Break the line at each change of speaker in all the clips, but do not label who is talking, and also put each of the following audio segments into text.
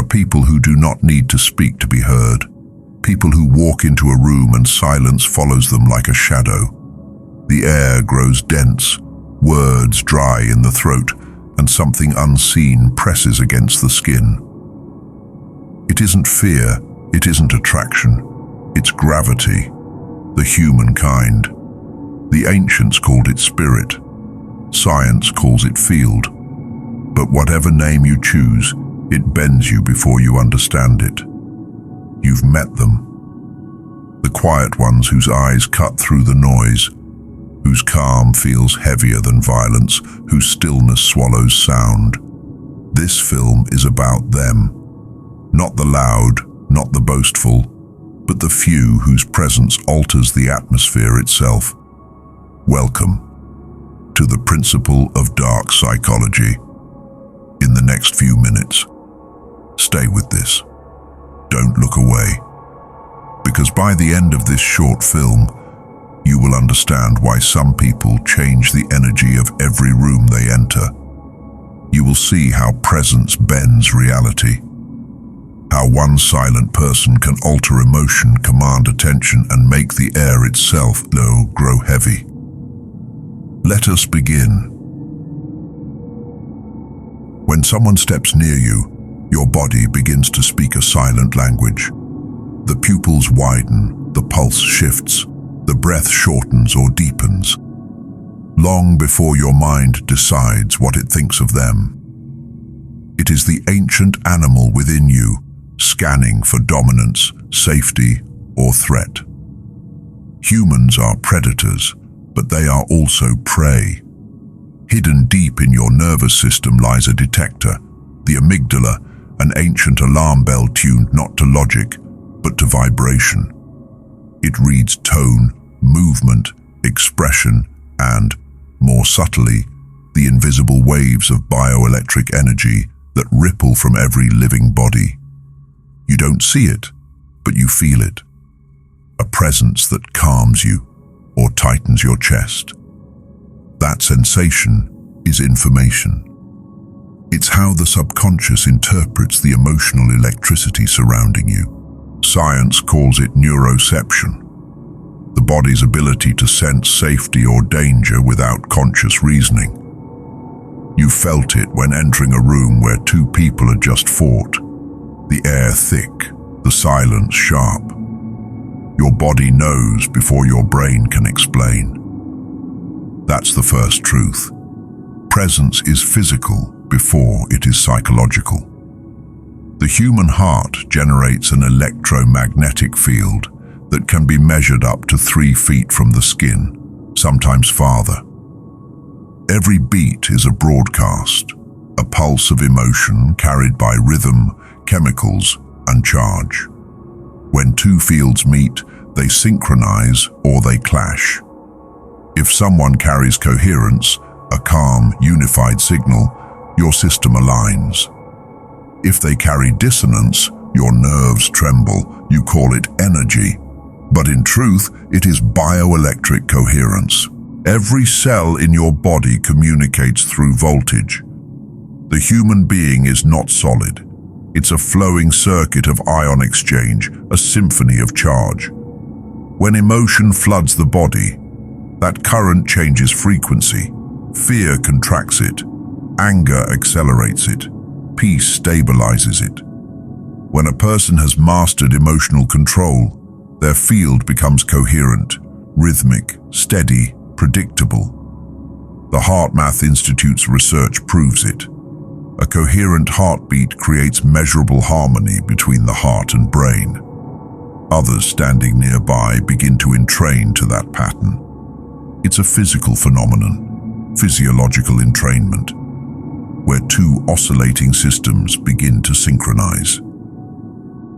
people who do not need to speak to be heard. People who walk into a room and silence follows them like a shadow. The air grows dense, words dry in the throat, and something unseen presses against the skin. It isn't fear, it isn't attraction, it's gravity, the human kind. The ancients called it spirit, science calls it field. But whatever name you choose, it bends you before you understand it. You've met them. The quiet ones whose eyes cut through the noise, whose calm feels heavier than violence, whose stillness swallows sound. This film is about them. Not the loud, not the boastful, but the few whose presence alters the atmosphere itself. Welcome to the principle of dark psychology. In the next few minutes, stay with this. Don't look away. Because by the end of this short film, you will understand why some people change the energy of every room they enter. You will see how presence bends reality. How one silent person can alter emotion, command attention, and make the air itself grow heavy. Let us begin. When someone steps near you, your body begins to speak a silent language. The pupils widen, the pulse shifts, the breath shortens or deepens, long before your mind decides what it thinks of them. It is the ancient animal within you, scanning for dominance, safety, or threat. Humans are predators, but they are also prey. Hidden deep in your nervous system lies a detector, the amygdala, an ancient alarm bell tuned not to logic, but to vibration. It reads tone, movement, expression, and, more subtly, the invisible waves of bioelectric energy that ripple from every living body. You don't see it, but you feel it. A presence that calms you or tightens your chest. That sensation is information. It's how the subconscious interprets the emotional electricity surrounding you. Science calls it neuroception, the body's ability to sense safety or danger without conscious reasoning. You felt it when entering a room where two people had just fought. The air thick, the silence sharp. Your body knows before your brain can explain. That's the first truth. Presence is physical before it is psychological. The human heart generates an electromagnetic field that can be measured up to 3 feet from the skin, sometimes farther. Every beat is a broadcast, a pulse of emotion carried by rhythm, chemicals, and charge. When two fields meet, they synchronize or they clash. If someone carries coherence, a calm, unified signal, your system aligns. If they carry dissonance, your nerves tremble. You call it energy. But in truth, it is bioelectric coherence. Every cell in your body communicates through voltage. The human being is not solid. It's a flowing circuit of ion exchange, a symphony of charge. When emotion floods the body, that current changes frequency. Fear contracts it. Anger accelerates it. Peace stabilizes it. When a person has mastered emotional control, their field becomes coherent, rhythmic, steady, predictable. The HeartMath Institute's research proves it. A coherent heartbeat creates measurable harmony between the heart and brain. Others standing nearby begin to entrain to that pattern. It's a physical phenomenon, physiological entrainment, where two oscillating systems begin to synchronize.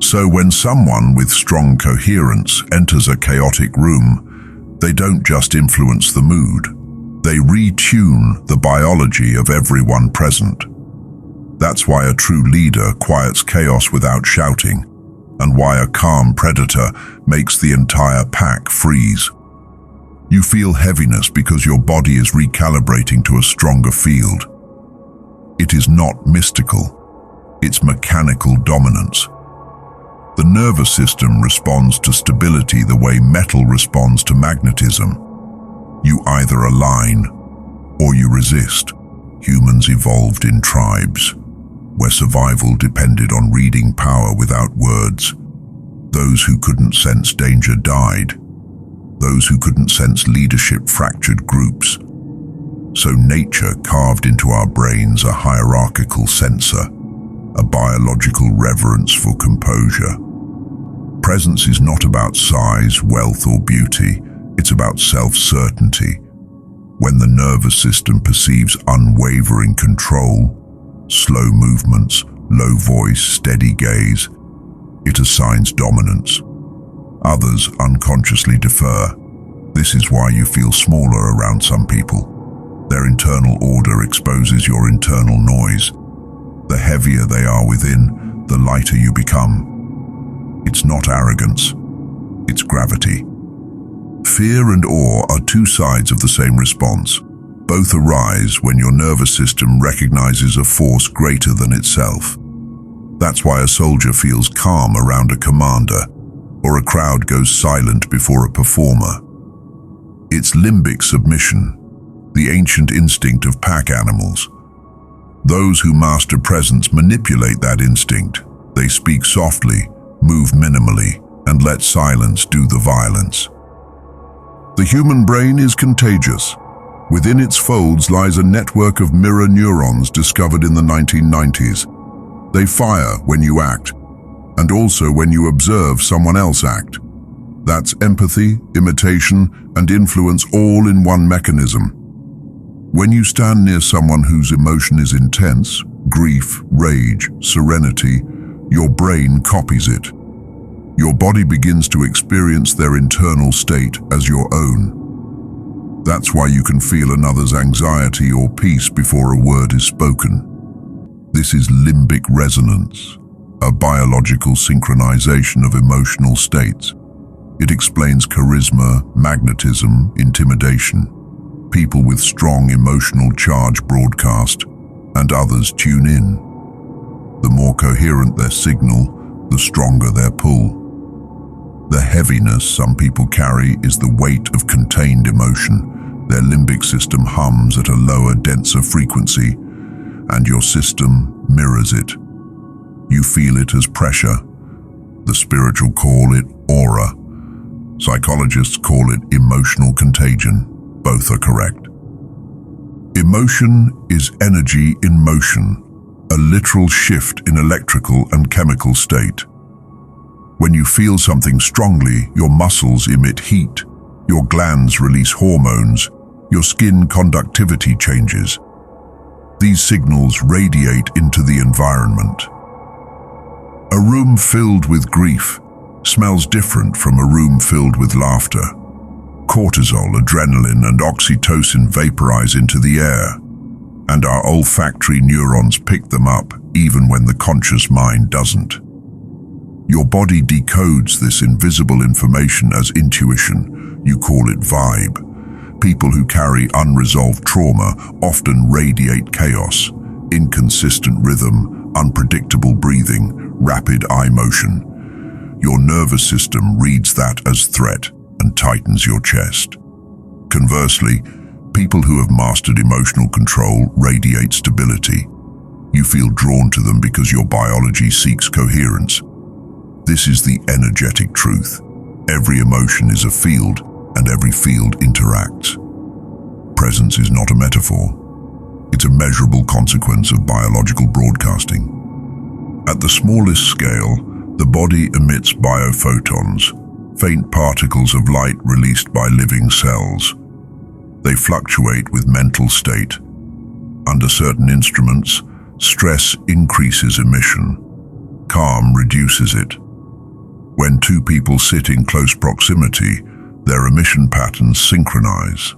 So when someone with strong coherence enters a chaotic room, they don't just influence the mood, they retune the biology of everyone present. That's why a true leader quiets chaos without shouting, and why a calm predator makes the entire pack freeze. You feel heaviness because your body is recalibrating to a stronger field. It is not mystical. It's mechanical dominance. The nervous system responds to stability the way metal responds to magnetism. You either align or you resist. Humans evolved in tribes, where survival depended on reading power without words. Those who couldn't sense danger died. Those who couldn't sense leadership fractured groups. So nature carved into our brains a hierarchical sensor, a biological reverence for composure. Presence is not about size, wealth, or beauty. It's about self-certainty. When the nervous system perceives unwavering control, slow movements, low voice, steady gaze, it assigns dominance. Others unconsciously defer. This is why you feel smaller around some people. Their internal order exposes your internal noise. The heavier they are within, the lighter you become. It's not arrogance, it's gravity. Fear and awe are two sides of the same response. Both arise when your nervous system recognizes a force greater than itself. That's why a soldier feels calm around a commander, or a crowd goes silent before a performer. It's limbic submission, the ancient instinct of pack animals. Those who master presence manipulate that instinct. They speak softly, move minimally, and let silence do the violence. The human brain is contagious. Within its folds lies a network of mirror neurons discovered in the 1990s. They fire when you act, and also when you observe someone else act. That's empathy, imitation, and influence all in one mechanism. When you stand near someone whose emotion is intense, grief, rage, serenity, your brain copies it. Your body begins to experience their internal state as your own. That's why you can feel another's anxiety or peace before a word is spoken. This is limbic resonance, a biological synchronization of emotional states. It explains charisma, magnetism, intimidation. People with strong emotional charge broadcast, and others tune in. The more coherent their signal, the stronger their pull. The heaviness some people carry is the weight of contained emotion. Their limbic system hums at a lower, denser frequency, and your system mirrors it. You feel it as pressure. The spiritual call it aura. Psychologists call it emotional contagion. Both are correct. Emotion is energy in motion, a literal shift in electrical and chemical state. When you feel something strongly, your muscles emit heat, your glands release hormones, your skin conductivity changes. These signals radiate into the environment. A room filled with grief smells different from a room filled with laughter. Cortisol, adrenaline, and oxytocin vaporize into the air, and our olfactory neurons pick them up even when the conscious mind doesn't. Your body decodes this invisible information as intuition. You call it vibe. People who carry unresolved trauma often radiate chaos, inconsistent rhythm, unpredictable breathing, rapid eye motion. Your nervous system reads that as threat and tightens your chest. Conversely, people who have mastered emotional control radiate stability. You feel drawn to them because your biology seeks coherence. This is the energetic truth. Every emotion is a field, and every field interacts. Presence is not a metaphor. It's a measurable consequence of biological broadcasting. At the smallest scale, the body emits biophotons, faint particles of light released by living cells. They fluctuate with mental state. Under certain instruments, stress increases emission. Calm reduces it. When two people sit in close proximity, their emission patterns synchronize.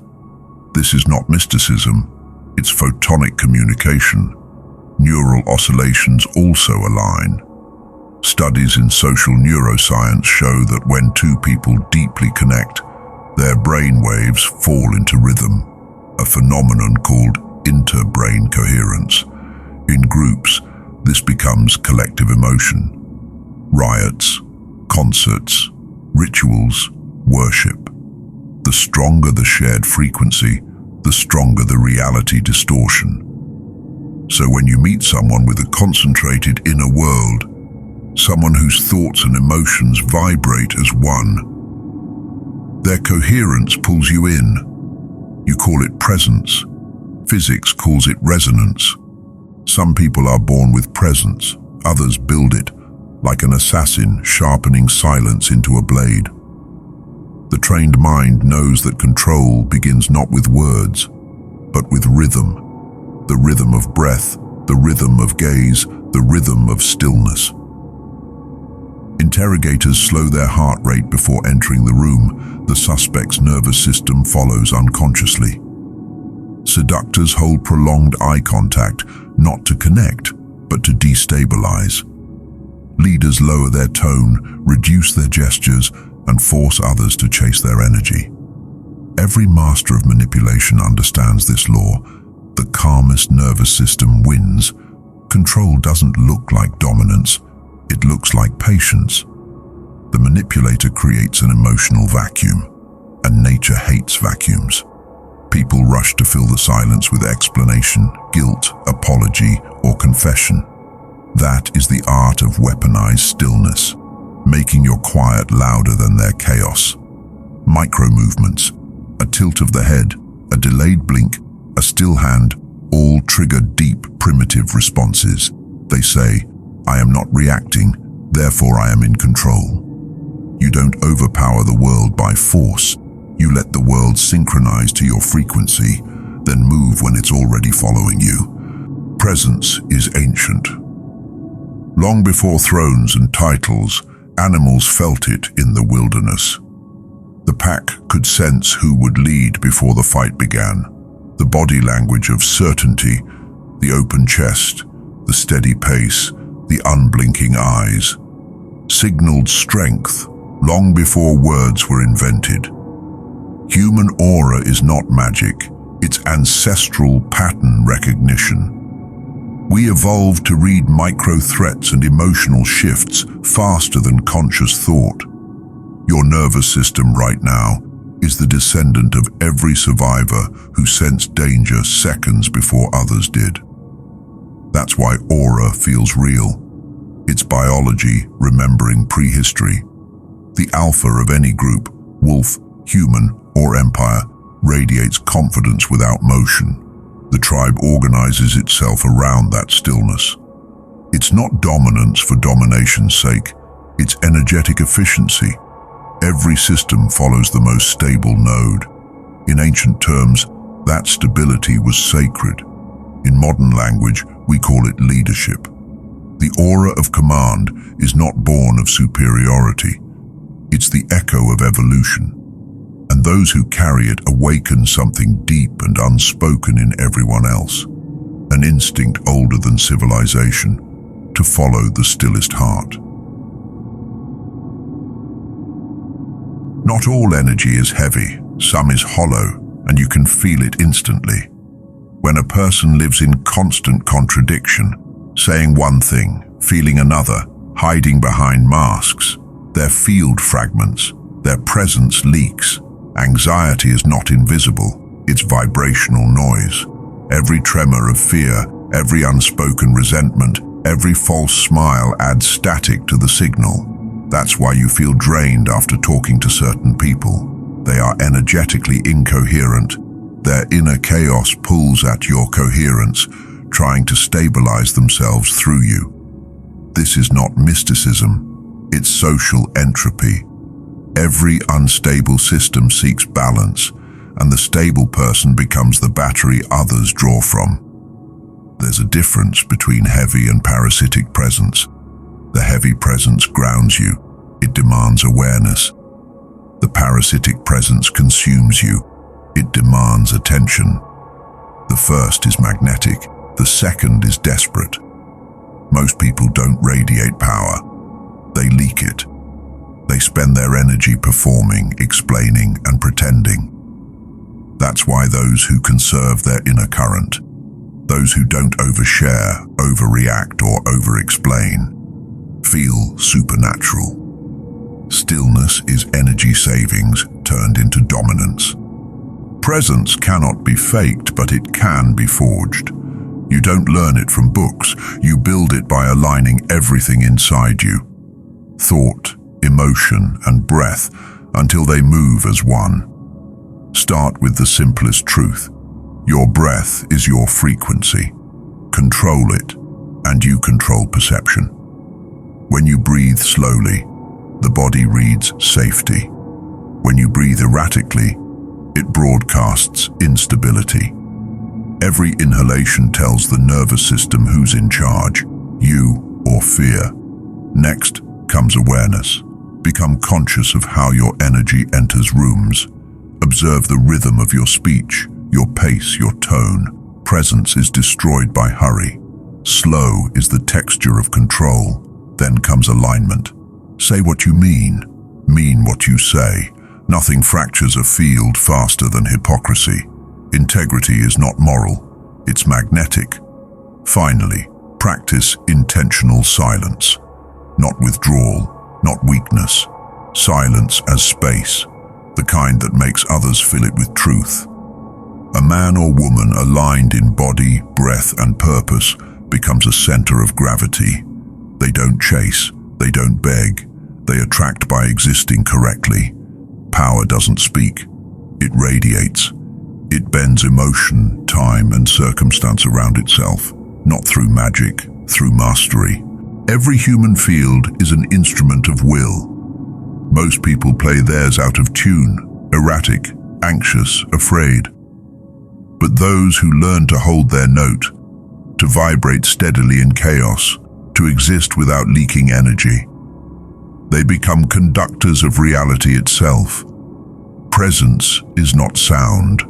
This is not mysticism, it's photonic communication. Neural oscillations also align. Studies in social neuroscience show that when two people deeply connect, their brain waves fall into rhythm, a phenomenon called inter-brain coherence. In groups, This becomes collective emotion. Riots, concerts, rituals, worship. The stronger the shared frequency, the stronger the reality distortion. So when you meet someone with a concentrated inner world, someone whose thoughts and emotions vibrate as one, their coherence pulls you in. You call it presence. Physics calls it resonance. Some people are born with presence, others build it, like an assassin sharpening silence into a blade. The trained mind knows that control begins not with words, but with rhythm. The rhythm of breath, the rhythm of gaze, the rhythm of stillness. Interrogators slow their heart rate before entering the room. The suspect's nervous system follows unconsciously. Seductors hold prolonged eye contact, not to connect, but to destabilize. Leaders lower their tone, reduce their gestures, and force others to chase their energy. Every master of manipulation understands this law. The calmest nervous system wins. Control doesn't look like dominance, it looks like patience. The manipulator creates an emotional vacuum, and nature hates vacuums. People rush to fill the silence with explanation, guilt, apology, or confession. That is the art of weaponized stillness, making your quiet louder than their chaos. Micro-movements, a tilt of the head, a delayed blink, a still hand, all trigger deep, primitive responses. They say, "I am not reacting, therefore I am in control." You don't overpower the world by force. You let the world synchronize to your frequency, then move when it's already following you. Presence is ancient. Long before thrones and titles, animals felt it in the wilderness. The pack could sense who would lead before the fight began. The body language of certainty, the open chest, the steady pace, the unblinking eyes, signaled strength long before words were invented. Human aura is not magic, it's ancestral pattern recognition. We evolved to read micro-threats and emotional shifts faster than conscious thought. Your nervous system right now is the descendant of every survivor who sensed danger seconds before others did. That's why aura feels real. It's biology remembering prehistory. The alpha of any group, wolf, human, or empire, radiates confidence without motion. The tribe organizes itself around that stillness. It's not dominance for domination's sake, it's energetic efficiency. Every system follows the most stable node. In ancient terms, that stability was sacred. In modern language, we call it leadership. The aura of command is not born of superiority. It's the echo of evolution. And those who carry it awaken something deep and unspoken in everyone else. An instinct older than civilization, to follow the stillest heart. Not all energy is heavy, some is hollow, and you can feel it instantly. When a person lives in constant contradiction, saying one thing, feeling another, hiding behind masks, their field fragments, their presence leaks. Anxiety is not invisible, it's vibrational noise. Every tremor of fear, every unspoken resentment, every false smile adds static to the signal. That's why you feel drained after talking to certain people. They are energetically incoherent. Their inner chaos pulls at your coherence, trying to stabilize themselves through you. This is not mysticism, it's social entropy. Every unstable system seeks balance, and the stable person becomes the battery others draw from. There's a difference between heavy and parasitic presence. The heavy presence grounds you, it demands awareness. The parasitic presence consumes you, it demands attention. The first is magnetic, the second is desperate. Most people don't radiate power, they leak it. They spend their energy performing, explaining, and pretending. That's why those who conserve their inner current, Those who don't overshare, overreact, or over-explain feel supernatural. Stillness is energy savings turned into dominance. Presence cannot be faked, but it can be forged. You don't learn it from books, you build it by aligning everything inside you. Thought, emotion, and breath, until they move as one. Start with the simplest truth. Your breath is your frequency. Control it, and you control perception. When you breathe slowly, the body reads safety. When you breathe erratically, it broadcasts instability. Every inhalation tells the nervous system who's in charge, you or fear. Next comes awareness. Become conscious of how your energy enters rooms. Observe the rhythm of your speech, your pace, your tone. Presence is destroyed by hurry. Slow is the texture of control. Then comes alignment. Say what you mean what you say. Nothing fractures a field faster than hypocrisy. Integrity is not moral, it's magnetic. Finally, practice intentional silence. Not withdrawal, not weakness. Silence as space, the kind that makes others fill it with truth. A man or woman aligned in body, breath, and purpose becomes a center of gravity. They don't chase, they don't beg, they attract by existing correctly. Power doesn't speak, it radiates. It bends emotion, time, and circumstance around itself, not through magic, through mastery. Every human field is an instrument of will. Most people play theirs out of tune, erratic, anxious, afraid. But those who learn to hold their note, to vibrate steadily in chaos, to exist without leaking energy, they become conductors of reality itself. Presence is not sound.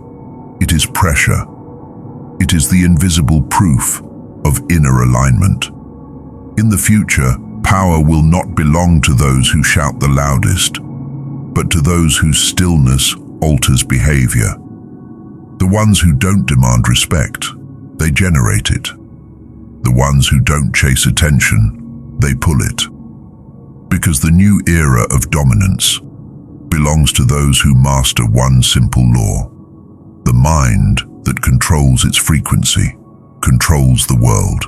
It is pressure. It is the invisible proof of inner alignment. In the future, power will not belong to those who shout the loudest, but to those whose stillness alters behavior. The ones who don't demand respect, they generate it. The ones who don't chase attention, they pull it. Because the new era of dominance belongs to those who master one simple law. The mind that controls its frequency controls the world.